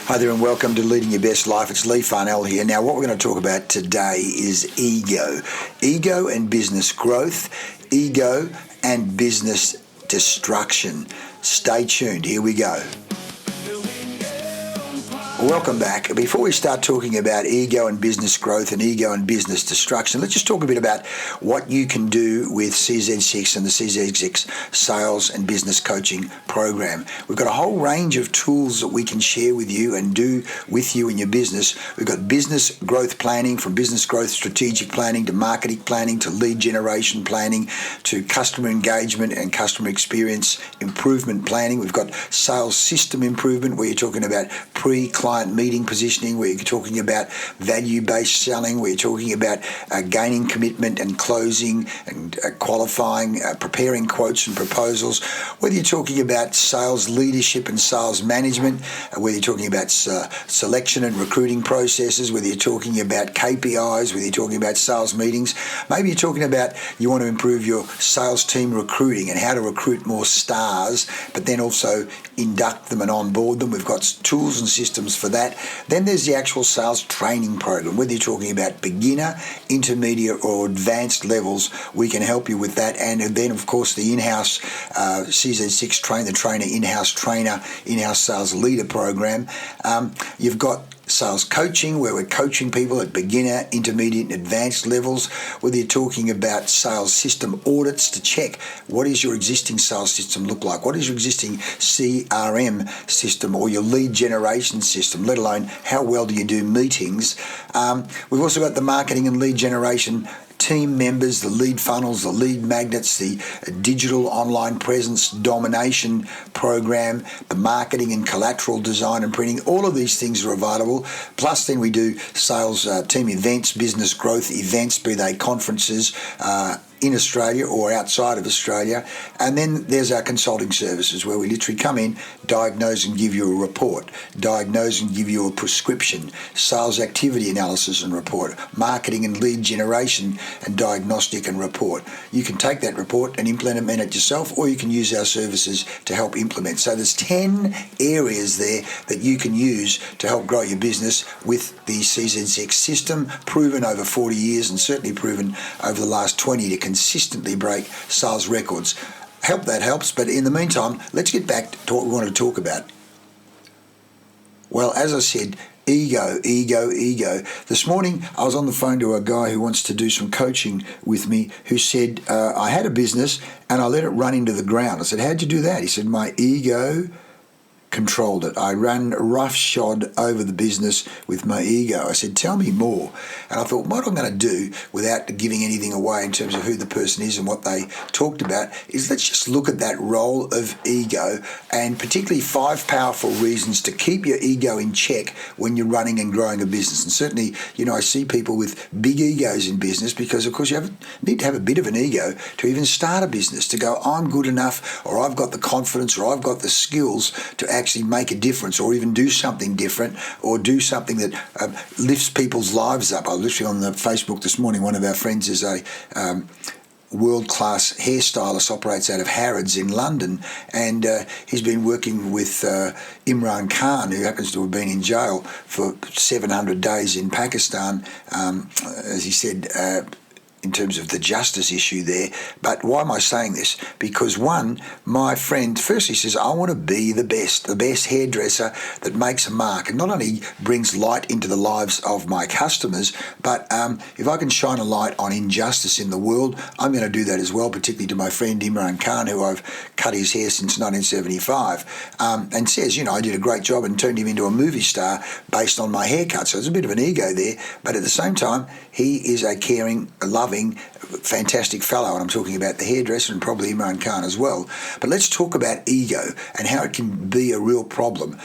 Hi there and welcome to Leading Your Best Life. It's Leigh Farnell here. Now what we're going to talk about today is ego. Ego and business growth, ego and business destruction. Stay tuned. Here we go. Welcome back. Before we start talking about ego and business growth and ego and business destruction, let's just talk a bit about what you can do with CZ6 and the CZ6 Sales and Business Coaching Program. We've got a whole range of tools that we can share with you and do with you in your business. We've got business growth planning, from business growth strategic planning to marketing planning to lead generation planning to customer engagement and customer experience improvement planning. We've got sales system improvement, where you're talking about pre-client meeting positioning, where you're talking about value-based selling, where you're talking about gaining commitment and closing and qualifying, preparing quotes and proposals, whether you're talking about sales leadership and sales management, whether you're talking about selection and recruiting processes, whether you're talking about KPIs, whether you're talking about sales meetings, maybe you're talking about you want to improve your sales team recruiting and how to recruit more stars, but then also induct them and onboard them. We've got tools and systems for that. Then there's the actual sales training program. Whether you're talking about beginner, intermediate or advanced levels, we can help you with that. And then of course the in-house CZ6 trainer, in-house trainer, in-house sales leader program. You've got sales coaching, where we're coaching people at beginner, intermediate and advanced levels. Whether you're talking about sales system audits to check what does your existing sales system look like, what is your existing CRM system or your lead generation system, let alone how well do you do meetings. We've also got the marketing and lead generation team members, the lead funnels, the lead magnets, the digital online presence domination program, the marketing and collateral design and printing. All of these things are available. Plus then we do sales team events, business growth events, be they conferences, in Australia or outside of Australia. And then there's our consulting services, where we literally come in, diagnose and give you a report, diagnose and give you a prescription, sales activity analysis and report, marketing and lead generation and diagnostic and report. You can take that report and implement it yourself, or you can use our services to help implement. So there's 10 areas there that you can use to help grow your business with the CZ6 system, proven over 40 years and certainly proven over the last 20 to consistently break sales records. Help that helps, but in the meantime, let's get back to what we want to talk about. Well, as I said, ego. This morning, I was on the phone to a guy who wants to do some coaching with me, who said, I had a business and I let it run into the ground. I said, how'd you do that? He said, my ego controlled it. I ran roughshod over the business with my ego. I said, tell me more. And I thought, what I'm going to do, without giving anything away in terms of who the person is and what they talked about, is let's just look at that role of ego, and particularly 5 powerful reasons to keep your ego in check when you're running and growing a business. And certainly, I see people with big egos in business, because of course you need to have a bit of an ego to even start a business, to go, I'm good enough, or I've got the confidence, or I've got the skills to actually make a difference, or even do something different, or do something that lifts people's lives up. I was literally on the Facebook this morning. One of our friends is a world-class hairstylist, operates out of Harrods in London, and he's been working with Imran Khan, who happens to have been in jail for 700 days in Pakistan, as he said, in terms of the justice issue there. But why am I saying this? Because one, my friend firstly says, I want to be the best hairdresser that makes a mark, and not only brings light into the lives of my customers, but if I can shine a light on injustice in the world, I'm going to do that as well, particularly to my friend Imran Khan, who I've cut his hair since 1975, and says, I did a great job and turned him into a movie star based on my haircut. So there's a bit of an ego there, but at the same time, he is a caring, loving, fantastic fellow, and I'm talking about the hairdresser and probably Imran Khan as well. But let's talk about ego and how it can be a real problem.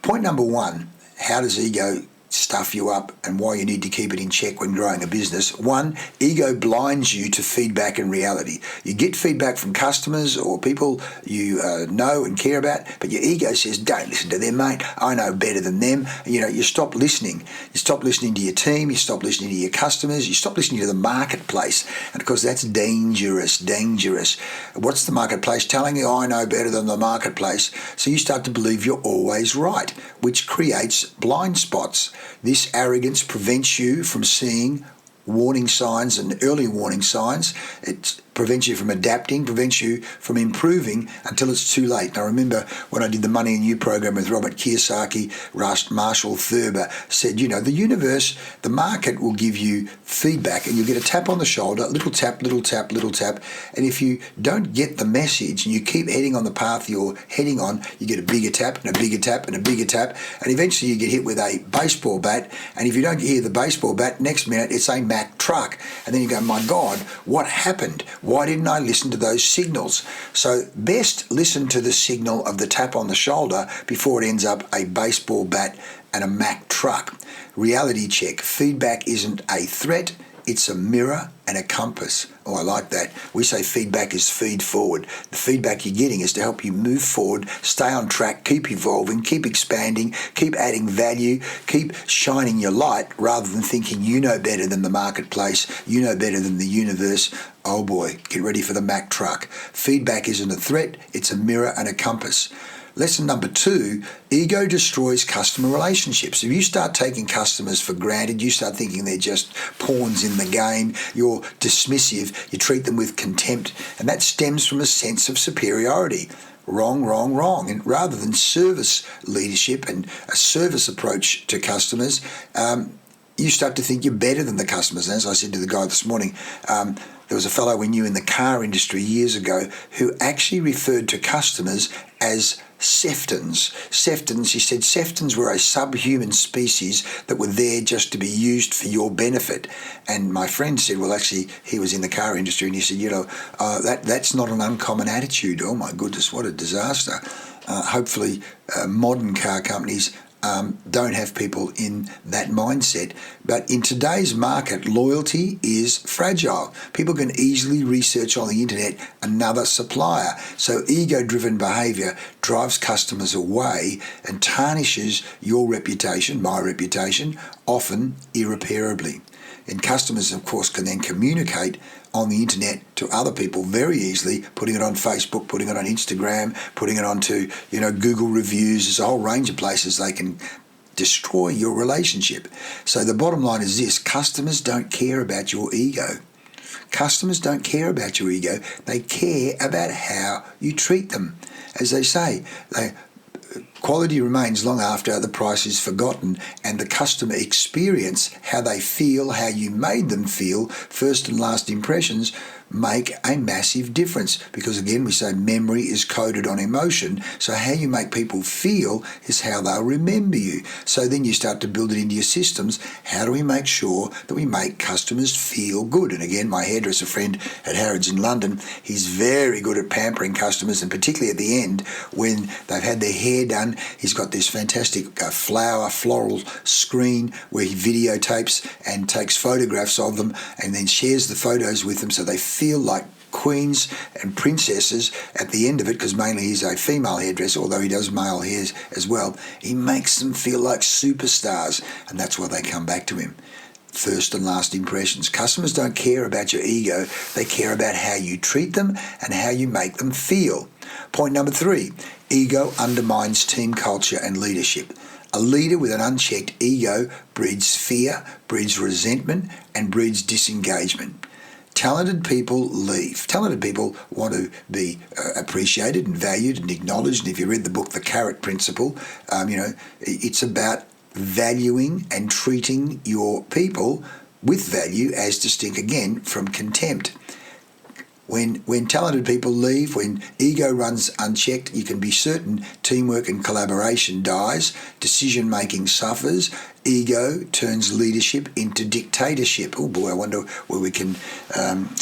Point number one, how does ego stuff you up and why you need to keep it in check when growing a business. One, ego blinds you to feedback and reality. You get feedback from customers or people you know and care about, but your ego says, don't listen to them, mate. I know better than them. You stop listening. You stop listening to your team. You stop listening to your customers. You stop listening to the marketplace. And of course, that's dangerous. What's the marketplace telling you? I know better than the marketplace. So you start to believe you're always right, which creates blind spots. This arrogance prevents you from seeing warning signs and early warning signs. It prevents you from adapting, prevents you from improving until it's too late. And I remember when I did the Money and You program with Robert Kiyosaki, Marshall Thurber said, the universe, the market will give you feedback and you'll get a tap on the shoulder, little tap, little tap, little tap. And if you don't get the message and you keep heading on the path you're heading on, you get a bigger tap and a bigger tap and a bigger tap. And eventually you get hit with a baseball bat. And if you don't hear the baseball bat, next minute it's a Mack truck. And then you go, my God, what happened? Why didn't I listen to those signals? So best listen to the signal of the tap on the shoulder before it ends up a baseball bat and a Mack truck. Reality check. Feedback isn't a threat. It's a mirror and a compass. Oh, I like that. We say feedback is feed forward. The feedback you're getting is to help you move forward, stay on track, keep evolving, keep expanding, keep adding value, keep shining your light rather than thinking you know better than the marketplace, you know better than the universe. Oh boy, get ready for the Mack truck. Feedback isn't a threat, it's a mirror and a compass. Lesson number 2, ego destroys customer relationships. If you start taking customers for granted, you start thinking they're just pawns in the game, you're dismissive, you treat them with contempt, and that stems from a sense of superiority. Wrong. And rather than service leadership and a service approach to customers, you start to think you're better than the customers. And as I said to the guy this morning, there was a fellow we knew in the car industry years ago who actually referred to customers as Seftons. He said Seftons were a subhuman species that were there just to be used for your benefit. And my friend said, well, actually, he was in the car industry and he said, that's not an uncommon attitude. Oh, my goodness, what a disaster. Hopefully, modern car companies don't have people in that mindset. But in today's market, loyalty is fragile. People can easily research on the internet another supplier. So ego-driven behaviour drives customers away and tarnishes your reputation, my reputation, often irreparably. And customers, of course, can then communicate on the internet to other people very easily, putting it on Facebook, putting it on Instagram, putting it onto, Google reviews. There's a whole range of places they can destroy your relationship. So the bottom line is this: customers don't care about your ego. Customers don't care about your ego. They care about how you treat them. As they say, quality remains long after the price is forgotten, and the customer experience, how they feel, how you made them feel, first and last impressions make a massive difference, because again we say memory is coded on emotion. So how you make people feel is how they'll remember you. So then you start to build it into your systems. How do we make sure that we make customers feel good? And again, my hairdresser friend at Harrods in London, he's very good at pampering customers, and particularly at the end when they've had their hair done, he's got this fantastic floral screen where he videotapes and takes photographs of them and then shares the photos with them so they feel like queens and princesses at the end of it, because mainly he's a female hairdresser, although he does male hairs as well. He makes them feel like superstars, and that's why they come back to him. First and last impressions. Customers don't care about your ego, they care about how you treat them and how you make them feel. Point number 3, ego undermines team culture and leadership. A leader with an unchecked ego breeds fear, breeds resentment, and breeds disengagement. Talented people leave. Talented people want to be appreciated and valued and acknowledged. And if you read the book, The Carrot Principle, it's about valuing and treating your people with value as distinct, again, from contempt. When talented people leave, when ego runs unchecked, you can be certain teamwork and collaboration dies, decision-making suffers, ego turns leadership into dictatorship. Oh boy, I wonder where we can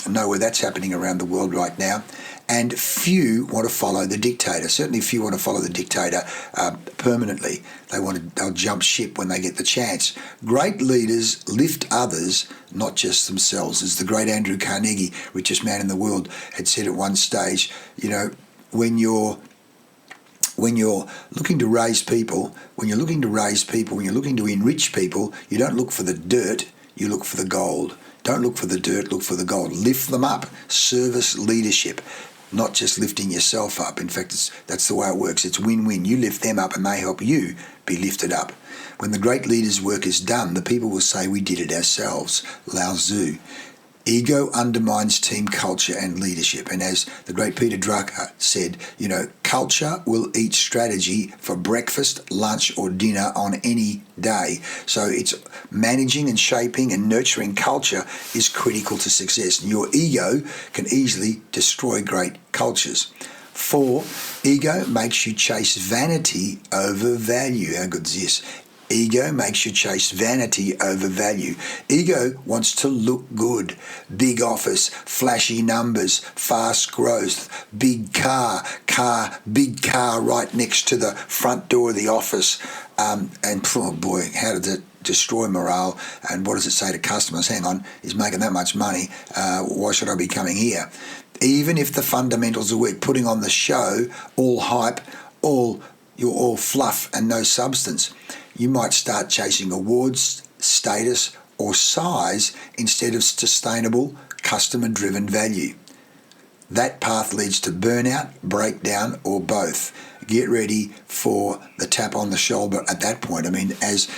know where that's happening around the world right now. and few want to follow the dictator. Certainly few want to follow the dictator permanently. They'll jump ship when they get the chance. Great leaders lift others, not just themselves. As the great Andrew Carnegie, richest man in the world, had said at one stage, when you're looking to raise people, when you're looking to enrich people, you don't look for the dirt, you look for the gold. Don't look for the dirt, look for the gold. Lift them up. Service leadership, not just lifting yourself up. In fact, that's the way it works. It's win-win. You lift them up and they help you be lifted up. When the great leader's work is done, the people will say, we did it ourselves. Lao Tzu. Ego undermines team culture and leadership. And as the great Peter Drucker said, culture will eat strategy for breakfast, lunch, or dinner on any day. So it's managing and shaping and nurturing culture is critical to success. And your ego can easily destroy great cultures. 4, ego makes you chase vanity over value. How good is this? Ego makes you chase vanity over value. Ego wants to look good. Big office, flashy numbers, fast growth, big car right next to the front door of the office. And oh boy, how did it destroy morale? And what does it say to customers? Hang on, he's making that much money. Why should I be coming here? Even if the fundamentals are weak, putting on the show, all hype, you're all fluff and no substance. You might start chasing awards, status, or size instead of sustainable, customer-driven value. That path leads to burnout, breakdown, or both. Get ready for the tap on the shoulder at that point. I mean, as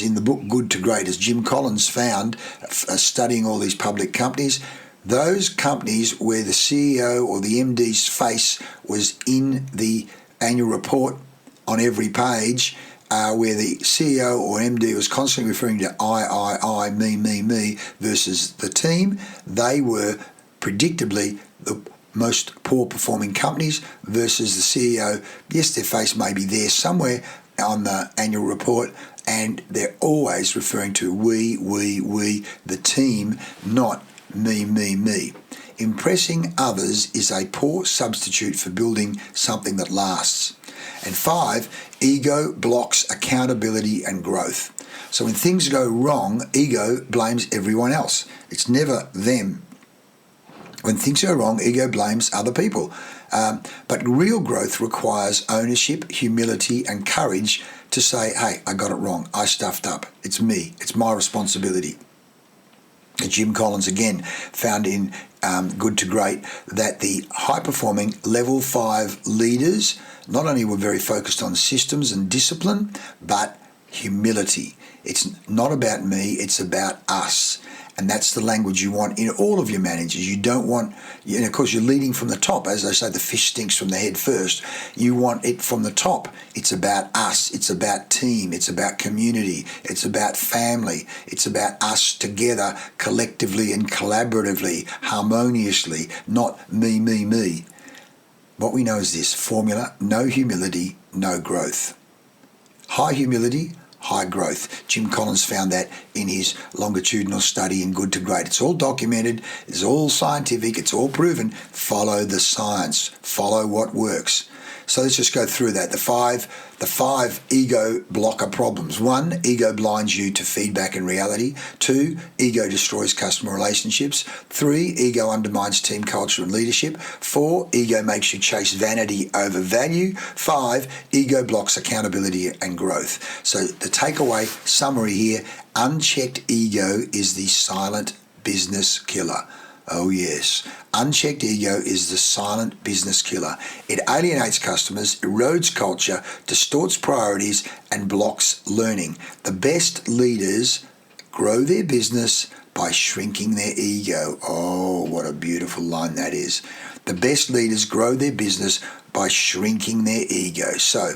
in the book Good to Great, as Jim Collins found, studying all these public companies, those companies where the CEO or the MD's face was in the annual report on every page, where the CEO or MD was constantly referring to I, me versus the team, they were predictably the most poor performing companies versus the CEO. Yes, their face may be there somewhere on the annual report, and they're always referring to we, the team, not me. Impressing others is a poor substitute for building something that lasts. And 5, ego blocks accountability and growth. So when things go wrong, ego blames everyone else. It's never them. When things go wrong, ego blames other people. But real growth requires ownership, humility, and courage to say, hey, I got it wrong. I stuffed up. It's me. It's my responsibility. Jim Collins again found in Good to Great that the high-performing level 5 leaders not only were very focused on systems and discipline, but humility. It's not about me, it's about us. And that's the language you want in all of your managers. You don't want, of course, you're leading from the top. As they say, the fish stinks from the head first. You want it from the top. It's about us. It's about team. It's about community. It's about family. It's about us together, collectively and collaboratively, harmoniously, not me. What we know is this formula: no humility, no growth. High humility, high growth. Jim Collins found that in his longitudinal study in Good to Great. It's all documented, it's all scientific, it's all proven. Follow the science, follow what works. So let's just go through that. The five ego blocker problems. 1, ego blinds you to feedback and reality. 2, ego destroys customer relationships. 3, ego undermines team culture and leadership. 4, ego makes you chase vanity over value. 5, ego blocks accountability and growth. So the takeaway summary here: unchecked ego is the silent business killer. Oh yes, unchecked ego is the silent business killer. It alienates customers, erodes culture, distorts priorities, and blocks learning. The best leaders grow their business by shrinking their ego. Oh, what a beautiful line that is. The best leaders grow their business by shrinking their ego. So,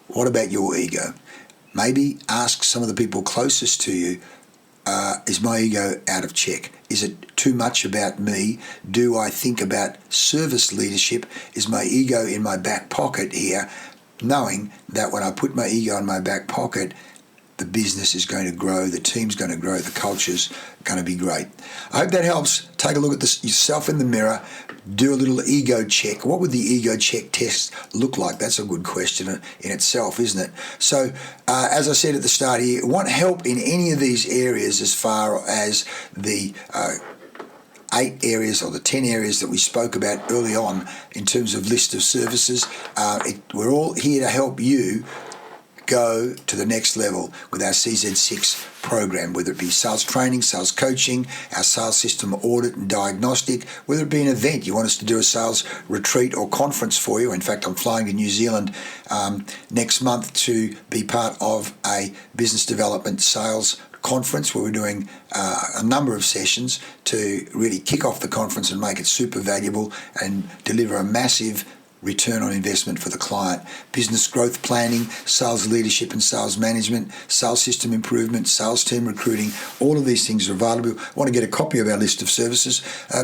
what about your ego? Maybe ask some of the people closest to you, is my ego out of check? Is it too much about me? Do I think about service leadership? Is my ego in my back pocket here, knowing that when I put my ego in my back pocket, the business is going to grow, the team's going to grow, the culture's going to be great. I hope that helps. Take a look at yourself in the mirror. Do a little ego check. What would the ego check test look like? That's a good question in itself, isn't it? So, as I said at the start here, want help in any of these areas as far as the 8 areas or the 10 areas that we spoke about early on in terms of list of services. We're all here to help you go to the next level with our CZ6 program, whether it be sales training, sales coaching, our sales system audit and diagnostic, whether it be an event, you want us to do a sales retreat or conference for you. In fact, I'm flying to New Zealand next month to be part of a business development sales conference where we're doing a number of sessions to really kick off the conference and make it super valuable and deliver a massive return on investment for the client. Business growth planning, sales leadership and sales management, sales system improvement, sales team recruiting, all of these things are available. Want to get a copy of our list of services?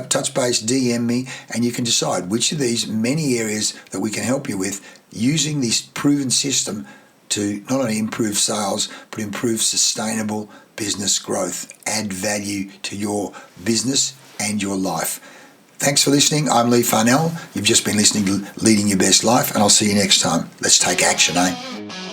Touch base, DM me, and you can decide which of these many areas that we can help you with using this proven system to not only improve sales, but improve sustainable business growth, add value to your business and your life. Thanks for listening. I'm Leigh Farnell. You've just been listening to Leading Your Best Life, and I'll see you next time. Let's take action, eh?